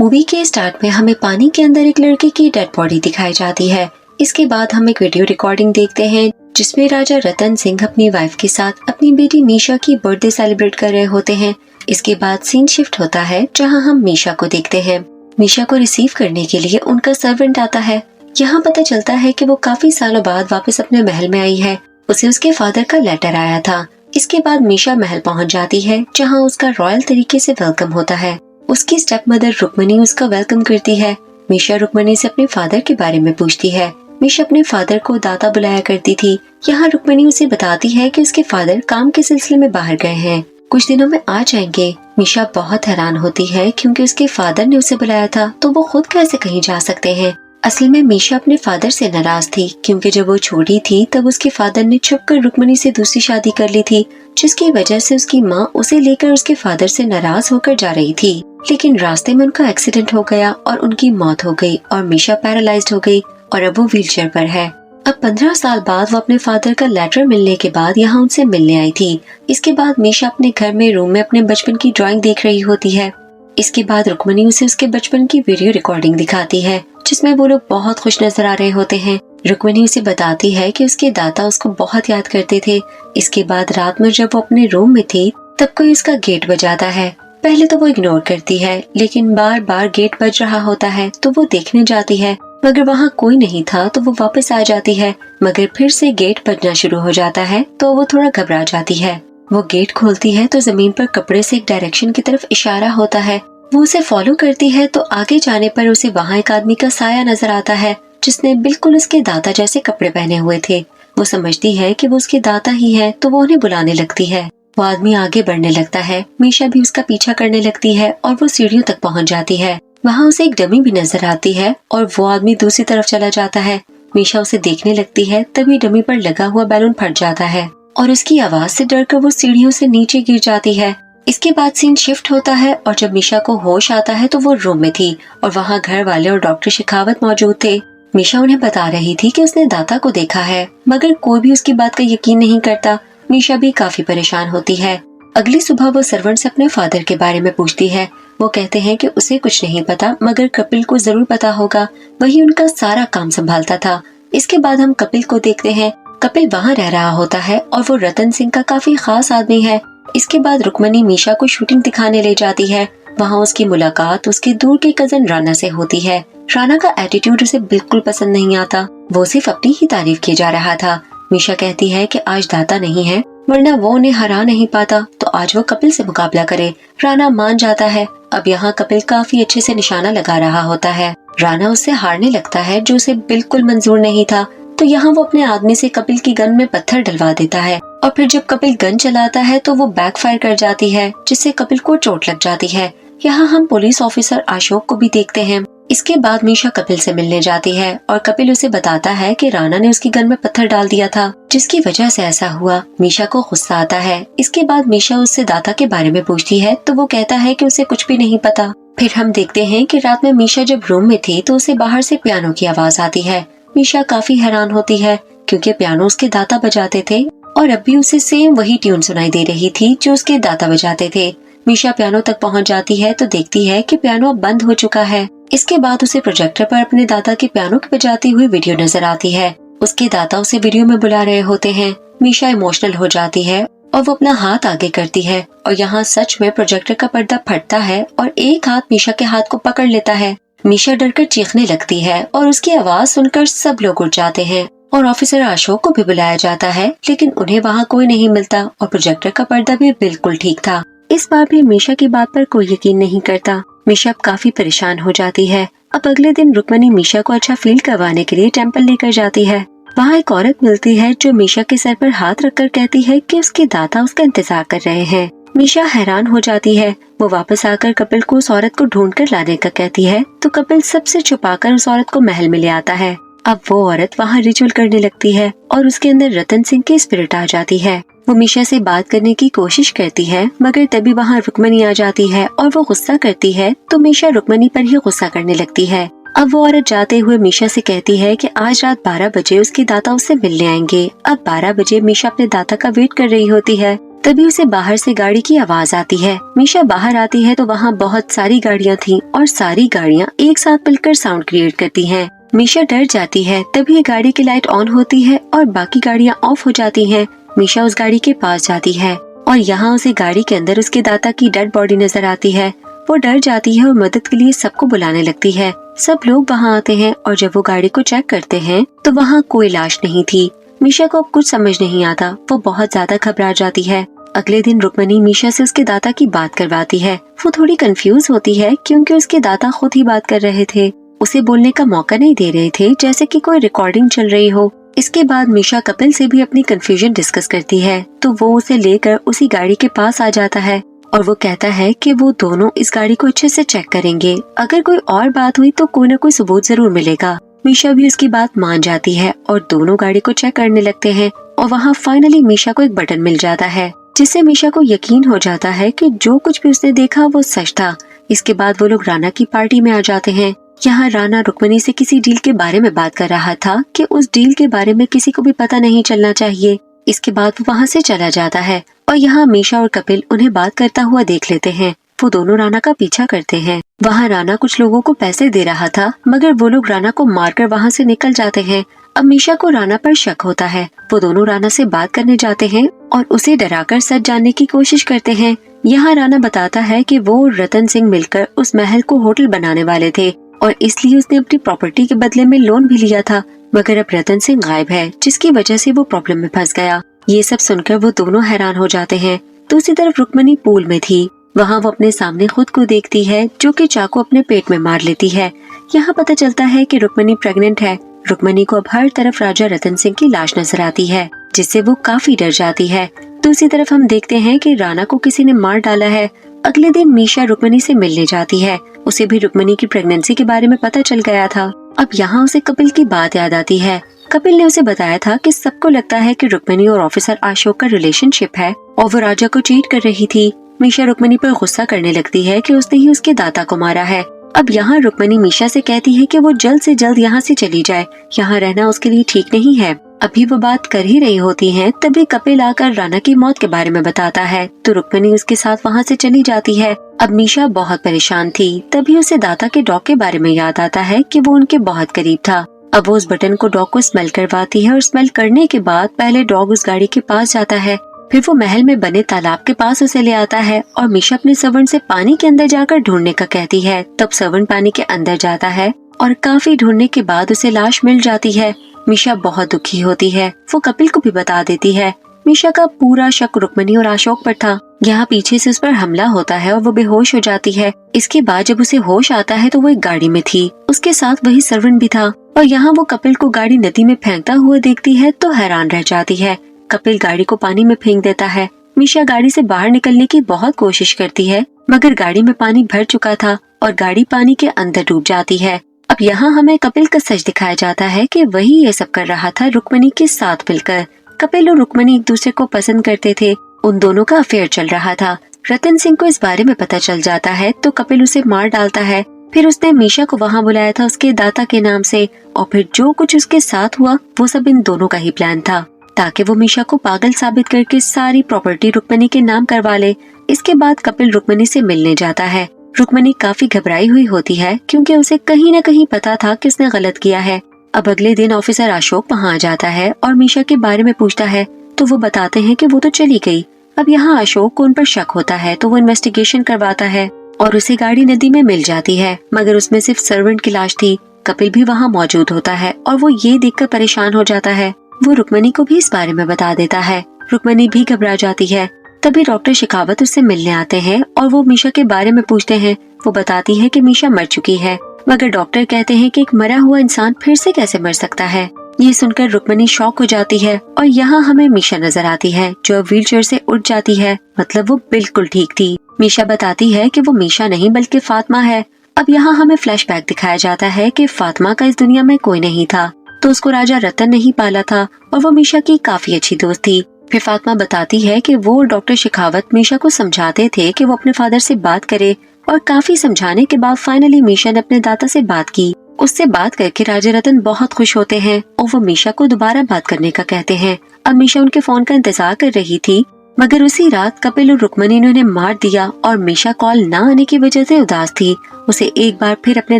Movie के start में हमें पानी के अंदर एक लड़के की डेड बॉडी दिखाई जाती है। इसके बाद हम एक वीडियो रिकॉर्डिंग देखते हैं जिसमें राजा रतन सिंह अपनी वाइफ के साथ अपनी बेटी मीशा की बर्थडे सेलिब्रेट कर रहे होते हैं। इसके बाद सीन शिफ्ट होता है जहां हम मीशा को देखते हैं। मीशा को रिसीव करने के लिए उनका सर्वेंट आता है। यहाँ पता चलता है कि वो काफी सालों बाद वापस अपने महल में आई है। उसे उसके फादर का लेटर आया था। इसके बाद मीशा महल पहुँच जाती है जहाँ उसका रॉयल तरीके से वेलकम होता है। उसकी स्टेप मदर रुक्मणी उसका वेलकम करती है। मीशा रुक्मणी से अपने फादर के बारे में पूछती है। मीशा अपने फादर को दादा बुलाया करती थी। यहाँ रुक्मणी उसे बताती है कि उसके फादर काम के सिलसिले में बाहर गए हैं, कुछ दिनों में आ जाएंगे। मीशा बहुत हैरान होती है क्योंकि उसके फादर ने उसे बुलाया था तो वो खुद कैसे कहीं जा सकते हैं। असल में मीशा अपने फादर से नाराज थी क्योंकि जब वो छोटी थी तब उसके फादर ने छुपकर रुक्मणी से दूसरी शादी कर ली थी, जिसकी वजह से उसकी माँ उसे लेकर उसके फादर से नाराज होकर जा रही थी। लेकिन रास्ते में उनका एक्सीडेंट हो गया और उनकी मौत हो गई और मीशा पैरालाइज्ड हो गई और अब वो व्हीलचेयर पर है। अब 15 साल बाद वो अपने फादर का लेटर मिलने के बाद यहाँ उनसे मिलने आई थी। इसके बाद मीशा अपने घर में रूम में अपने बचपन की ड्राइंग देख रही होती है। इसके बाद रुक्मणी उसे उसके बचपन की वीडियो रिकॉर्डिंग दिखाती है जिसमें वो लोग बहुत खुश नजर आ रहे होते हैं। रुक्मणी उसे बताती है कि उसके दादा उसको बहुत याद करते थे। इसके बाद रात में जब वो अपने रूम में थी तब कोई उसका गेट बजाता है। पहले तो वो इग्नोर करती है लेकिन बार बार गेट बज रहा होता है तो वो देखने जाती है, मगर वहाँ कोई नहीं था तो वो वापस आ जाती है। मगर फिर से गेट बजना शुरू हो जाता है तो वो थोड़ा घबरा जाती है। वो गेट खोलती है तो जमीन पर कपड़े से एक डायरेक्शन की तरफ इशारा होता है। वो उसे फॉलो करती है तो आगे जाने पर उसे वहाँ एक आदमी का साया नजर आता है जिसने बिल्कुल उसके दादा जैसे कपड़े पहने हुए थे। वो समझती है कि वो उसके दादा ही है तो वो उन्हें बुलाने लगती है। वो आदमी आगे बढ़ने लगता है। मीशा भी उसका पीछा करने लगती है और वो सीढ़ियों तक पहुँच जाती है। वहाँ उसे एक डमी भी नजर आती है और वो आदमी दूसरी तरफ चला जाता है। मीशा उसे देखने लगती है तभी डमी पर लगा हुआ बैलून फट जाता है और उसकी आवाज से डरकर वो सीढ़ियों से नीचे गिर जाती है। इसके बाद सीन शिफ्ट होता है और जब मीशा को होश आता है तो वो रूम में थी और वहाँ घर वाले और डॉक्टर शेखावत मौजूद थे। मीशा उन्हें बता रही थी कि उसने दादा को देखा है, मगर कोई भी उसकी बात का यकीन नहीं करता। मीशा भी काफी परेशान होती है। अगली सुबह वो सर्वेंट से अपने फादर के बारे में पूछती है। वो कहते हैं कि उसे कुछ नहीं पता मगर कपिल को जरूर पता होगा, वही उनका सारा काम संभालता था। इसके बाद हम कपिल को देखते हैं। कपिल वहाँ रह रहा होता है और वो रतन सिंह का काफी खास आदमी है। इसके बाद रुक्मणी मीशा को शूटिंग दिखाने ले जाती है। वहाँ उसकी मुलाकात उसके दूर के कजन राना से होती है। राना का एटीट्यूड उसे बिल्कुल पसंद नहीं आता। वो सिर्फ अपनी ही तारीफ किए जा रहा था। मीशा कहती है कि आज दाता नहीं है वरना वो उन्हें हरा नहीं पाता तो आज वो कपिल से मुकाबला करे। राना मान जाता है। अब यहाँ कपिल काफी अच्छे से निशाना लगा रहा होता है। राना उससे हारने लगता है जो उसे बिल्कुल मंजूर नहीं था। तो यहाँ वो अपने आदमी से कपिल की गन में पत्थर डलवा देता है और फिर जब कपिल गन चलाता है तो वो बैकफायर कर जाती है जिससे कपिल को चोट लग जाती है। यहाँ हम पुलिस ऑफिसर अशोक को भी देखते हैं। इसके बाद मीशा कपिल से मिलने जाती है और कपिल उसे बताता है कि राना ने उसकी गन में पत्थर डाल दिया था जिसकी वजह से ऐसा हुआ। मीशा को गुस्सा आता है। इसके बाद मीशा उससे दादा के बारे में पूछती है तो वो कहता है कि उसे कुछ भी नहीं पता। फिर हम देखते हैं कि रात में मीशा जब रूम में थी तो उसे बाहर से पियानो की आवाज आती है। मीशा काफी हैरान होती है क्योंकि पियानो उसके दादा बजाते थे और अब भी उसे सेम वही ट्यून सुनाई दे रही थी जो उसके दादा बजाते थे। मीशा पियानो तक पहुंच जाती है तो देखती है कि पियानो अब बंद हो चुका है। इसके बाद उसे प्रोजेक्टर पर अपने दादा के पियानो की बजाती हुई वीडियो नजर आती है। उसके दादा उसे वीडियो में बुला रहे होते हैं। मीशा इमोशनल हो जाती है और वो अपना हाथ आगे करती है और यहाँ सच में प्रोजेक्टर का पर्दा फटता है और एक हाथ मीशा के हाथ को पकड़ लेता है। मीशा डरकर चीखने लगती है और उसकी आवाज सुनकर सब लोग उठ जाते हैं और ऑफिसर अशोक को भी बुलाया जाता है लेकिन उन्हें वहाँ कोई नहीं मिलता और प्रोजेक्टर का पर्दा भी बिल्कुल ठीक था। इस बार भी मीशा की बात पर कोई यकीन नहीं करता। मीशा अब काफी परेशान हो जाती है। अब अगले दिन रुक्मणी मीशा को अच्छा फील करवाने के लिए टेम्पल लेकर जाती है। वहाँ एक औरत मिलती है जो मीशा के सर पर हाथ रखकर कहती है कि उसके दादा उसका इंतजार कर रहे हैं। मीशा हैरान हो जाती है। वो वापस आकर कपिल को उस औरत को ढूंढ कर लाने का कहती है तो कपिल सबसे छुपाकर उस औरत को महल में ले आता है। अब वो औरत वहाँ रिचुअल करने लगती है और उसके अंदर रतन सिंह की स्पिरिट आ जाती है। वो मीशा से बात करने की कोशिश करती है मगर तभी वहाँ रुक्मणी आ जाती है और वो गुस्सा करती है तो मीशा रुक्मणी पर ही गुस्सा करने लगती है। अब वो औरत जाते हुए मीशा से कहती है कि आज रात 12 बजे उसके दादा उससे मिलने आएंगे। अब 12 बजे मीशा अपने दादा का वेट कर रही होती है तभी उसे बाहर से गाड़ी की आवाज आती है। मीशा बाहर आती है तो वहाँ बहुत सारी गाड़ियाँ थीं और सारी गाड़ियाँ एक साथ मिलकर साउंड क्रिएट करती हैं। मीशा डर जाती है। तभी गाड़ी की लाइट ऑन होती है और बाकी गाड़ियाँ ऑफ हो जाती हैं। मीशा उस गाड़ी के पास जाती है और यहाँ उसे गाड़ी के अंदर उसके दादा की डेड बॉडी नजर आती है। वो डर जाती है और मदद के लिए सबको बुलाने लगती है। सब लोग वहाँ आते हैं और जब वो गाड़ी को चेक करते हैं तो वहाँ कोई लाश नहीं थी। मीशा को अब कुछ समझ नहीं आता। वो बहुत ज्यादा घबरा जाती है। अगले दिन रुक्मणी मीशा से उसके दादा की बात करवाती है। वो थोड़ी कंफ्यूज होती है क्योंकि उसके दादा खुद ही बात कर रहे थे, उसे बोलने का मौका नहीं दे रहे थे, जैसे कि कोई रिकॉर्डिंग चल रही हो। इसके बाद मीशा कपिल से भी अपनी कंफ्यूजन डिस्कस करती है तो वो उसे लेकर उसी गाड़ी के पास आ जाता है और वो कहता है कि वो दोनों इस गाड़ी को अच्छे से चेक करेंगे। अगर कोई और बात हुई तो कोई न कोई सबूत जरूर मिलेगा। मीशा भी उसकी बात मान जाती है और दोनों गाड़ी को चेक करने लगते हैं और वहाँ फाइनली मीशा को एक बटन मिल जाता है जिससे मीशा को यकीन हो जाता है कि जो कुछ भी उसने देखा वो सच था। इसके बाद वो लोग राना की पार्टी में आ जाते हैं। यहाँ राना रुक्मणी से किसी डील के बारे में बात कर रहा था कि उस डील के बारे में किसी को भी पता नहीं चलना चाहिए। इसके बाद वो वहाँ से चला जाता है और यहाँ मीशा और कपिल उन्हें बात करता हुआ देख लेते हैं। वो दोनों राना का पीछा करते हैं। वहाँ राना कुछ लोगों को पैसे दे रहा था मगर वो लोग राना को मारकर वहाँ से निकल जाते हैं। अब मीशा को राना पर शक होता है। वो दोनों राना से बात करने जाते हैं और उसे डराकर सच जानने की कोशिश करते हैं। यहाँ राना बताता है कि वो रतन सिंह मिलकर उस महल को होटल बनाने वाले थे और इसलिए उसने अपनी प्रॉपर्टी के बदले में लोन भी लिया था, मगर अब रतन सिंह गायब है जिसकी वजह से वो प्रॉब्लम में फंस गया। ये सब सुनकर वो दोनों हैरान हो जाते हैं। दूसरी तरफ रुक्मणी पूल में थी। वहाँ वो अपने सामने खुद को देखती है जो कि चाकू अपने पेट में मार लेती है। यहाँ पता चलता है कि रुक्मणी प्रेग्नेंट है। रुक्मणी को अब हर तरफ राजा रतन सिंह की लाश नजर आती है जिससे वो काफी डर जाती है। दूसरी तरफ हम देखते हैं कि राना को किसी ने मार डाला है। अगले दिन मीशा रुक्मणी से मिलने जाती है। उसे भी रुक्मणी की प्रेगनेंसी के बारे में पता चल गया था। अब यहाँ उसे कपिल की बात याद आती है। कपिल ने उसे बताया था कि सबको लगता है कि रुक्मणी और ऑफिसर अशोक का रिलेशनशिप है और वो राजा को चीट कर रही थी। मीशा रुक्मणी पर गुस्सा करने लगती है कि उसने ही उसके दादा को मारा है। अब यहाँ रुक्मणी मीशा से कहती है कि वो जल्द से जल्द यहाँ से चली जाए, यहाँ रहना उसके लिए ठीक नहीं है। अभी वो बात कर ही रही होती हैं, तभी कपिल आकर राना की मौत के बारे में बताता है तो रुक्मणी उसके साथ वहाँ से चली जाती है। अब मीशा बहुत परेशान थी। तभी उसे दादा के डॉग के बारे में याद आता है कि वो उनके बहुत करीब था। अब वो उस बटन को डॉग को स्मेल करवाती है और स्मेल करने के बाद पहले डॉग उस गाड़ी के पास जाता है, फिर वो महल में बने तालाब के पास उसे ले आता है और मीशा अपने सर्वेंट से पानी के अंदर जाकर ढूंढने का कहती है। तब सर्वेंट पानी के अंदर जाता है और काफी ढूंढने के बाद उसे लाश मिल जाती है। मीशा बहुत दुखी होती है। वो कपिल को भी बता देती है। मीशा का पूरा शक रुक्मणी और अशोक पर था। यहाँ पीछे से उस पर हमला होता है और वो बेहोश हो जाती है। इसके बाद जब उसे होश आता है तो वो एक गाड़ी में थी, उसके साथ वही सर्वेंट भी था और यहाँ वो कपिल को गाड़ी नदी में फेंकता हुआ देखती है तो हैरान रह जाती है। कपिल गाड़ी को पानी में फेंक देता है। मीशा गाड़ी से बाहर निकलने की बहुत कोशिश करती है मगर गाड़ी में पानी भर चुका था और गाड़ी पानी के अंदर डूब जाती है। अब यहाँ हमें कपिल का सच दिखाया जाता है कि वही ये सब कर रहा था रुक्मणी के साथ मिलकर। कपिल और रुक्मणी एक दूसरे को पसंद करते थे। उन दोनों का अफेयर चल रहा था। रतन सिंह को इस बारे में पता चल जाता है तो कपिल उसे मार डालता है। फिर उसने मीशा को वहाँ बुलाया था उसके दाता के नाम से और फिर जो कुछ उसके साथ हुआ वो सब इन दोनों का ही प्लान था ताकि वो मीशा को पागल साबित करके सारी प्रॉपर्टी रुक्मणी के नाम करवा ले। इसके बाद कपिल रुक्मणी से मिलने जाता है। रुक्मणी काफी घबराई हुई होती है क्योंकि उसे कहीं न कहीं पता था कि उसने गलत किया है। अब अगले दिन ऑफिसर अशोक वहाँ आ जाता है और मीशा के बारे में पूछता है तो वो बताते हैं कि वो तो चली गई। अब यहाँ अशोक को उन पर शक होता है तो वो इन्वेस्टिगेशन करवाता है और उसे गाड़ी नदी में मिल जाती है मगर उसमें सिर्फ सर्वेंट की लाश थी। कपिल भी वहाँ मौजूद होता है और वो ये देखकर परेशान हो जाता है। वो रुक्मणी को भी इस बारे में बता देता है। रुक्मणी भी घबरा जाती है। तभी डॉक्टर शेखावत उससे मिलने आते हैं और वो मीशा के बारे में पूछते हैं। वो बताती है कि मीशा मर चुकी है मगर डॉक्टर कहते हैं कि एक मरा हुआ इंसान फिर से कैसे मर सकता है। ये सुनकर रुक्मणी शॉक हो जाती है और यहाँ हमें मीशा नजर आती है जो व्हीलचेयर से उठ जाती है, मतलब वो बिल्कुल ठीक थी। मीशा बताती है कि वो मीशा नहीं बल्कि फातिमा है। अब यहाँ हमें फ्लैशबैक दिखाया जाता है कि फातिमा का इस दुनिया में कोई नहीं था तो उसको राजा रतन ने ही पाला था और वो मीशा की काफी अच्छी दोस्त थी। फिर फातिमा बताती है कि वो डॉक्टर शेखावत मीशा को समझाते थे कि वो अपने फादर से बात करे और काफी समझाने के बाद फाइनली मीशा ने अपने दादा से बात की। उससे बात करके राजा रतन बहुत खुश होते हैं और वो मीशा को दोबारा बात करने का कहते हैं। अब मीशा उनके फोन का इंतजार कर रही थी मगर उसी रात कपिल और रुक्मणी ने उन्हें मार दिया और मीशा कॉल न आने की वजह से उदास थी। उसे एक बार फिर अपने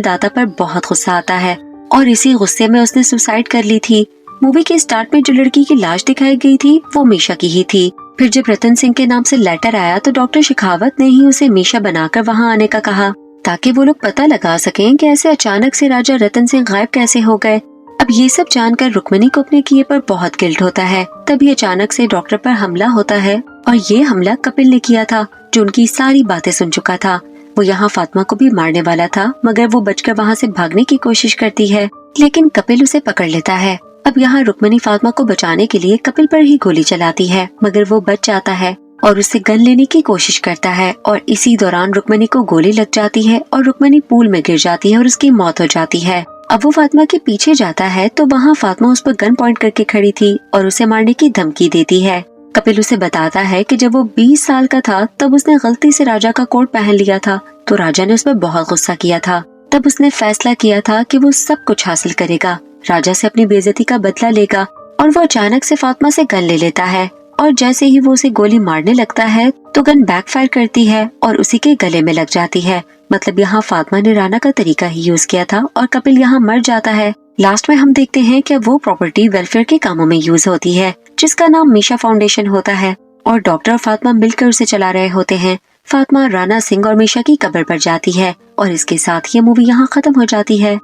दादा पर बहुत गुस्सा आता है और इसी गुस्से में उसने सुसाइड कर ली थी। मूवी के स्टार्ट में जो लड़की की लाश दिखाई गई थी वो मीशा की ही थी। फिर जब रतन सिंह के नाम से लेटर आया तो डॉक्टर शेखावत ने ही उसे मीशा बनाकर वहाँ आने का कहा, ताकि वो लोग पता लगा सकें कि ऐसे अचानक से राजा रतन सिंह गायब कैसे हो गए। अब ये सब जानकर रुक्मणी को अपने किए पर बहुत गिल्ट होता है। तभी अचानक से डॉक्टर पर हमला होता है और ये हमला कपिल ने किया था, जो उनकी सारी बातें सुन चुका था। वो यहाँ फातिमा को भी मारने वाला था, मगर वो बचकर वहाँ से भागने की कोशिश करती है, लेकिन कपिल उसे पकड़ लेता है। अब यहाँ रुक्मणी फातिमा को बचाने के लिए कपिल पर ही गोली चलाती है, मगर वो बच जाता है और उससे गन लेने की कोशिश करता है और इसी दौरान रुक्मणी को गोली लग जाती है और रुक्मणी पूल में गिर जाती है और उसकी मौत हो जाती है। अब वो फातिमा के पीछे जाता है तो वहाँ फातिमा उस पर गन पॉइंट करके खड़ी थी और उसे मारने की धमकी देती है। कपिल उसे बताता है कि जब वो 20 साल का था तब उसने गलती से राजा का कोट पहन लिया था, तो राजा ने उस पर बहुत गुस्सा किया था। तब उसने फैसला किया था कि वो सब कुछ हासिल करेगा, राजा से अपनी बेइज्जती का बदला लेगा। और वो अचानक से फातिमा से गन ले लेता है और जैसे ही वो उसे गोली मारने लगता है तो गन बैकफायर करती है और उसी के गले में लग जाती है। मतलब यहाँ फातिमा ने राणा का तरीका ही यूज किया था और कपिल यहाँ मर जाता है। लास्ट में हम देखते हैं कि वो प्रॉपर्टी वेलफेयर के कामों में यूज होती है, जिसका नाम मीशा फाउंडेशन होता है और डॉक्टर और फातिमा मिलकर उसे चला रहे होते हैं। फातिमा राणा सिंह और मीशा की कब्र पर जाती है और इसके साथ ये मूवी यहाँ खत्म हो जाती है।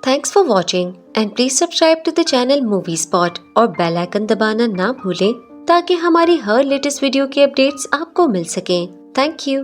Thanks for watching and please subscribe to the channel movie spot और बेल आइकन दबाना ना भूलें ताकि हमारी हर लेटेस्ट वीडियो की अपडेट्स आपको मिल सकें। Thank you.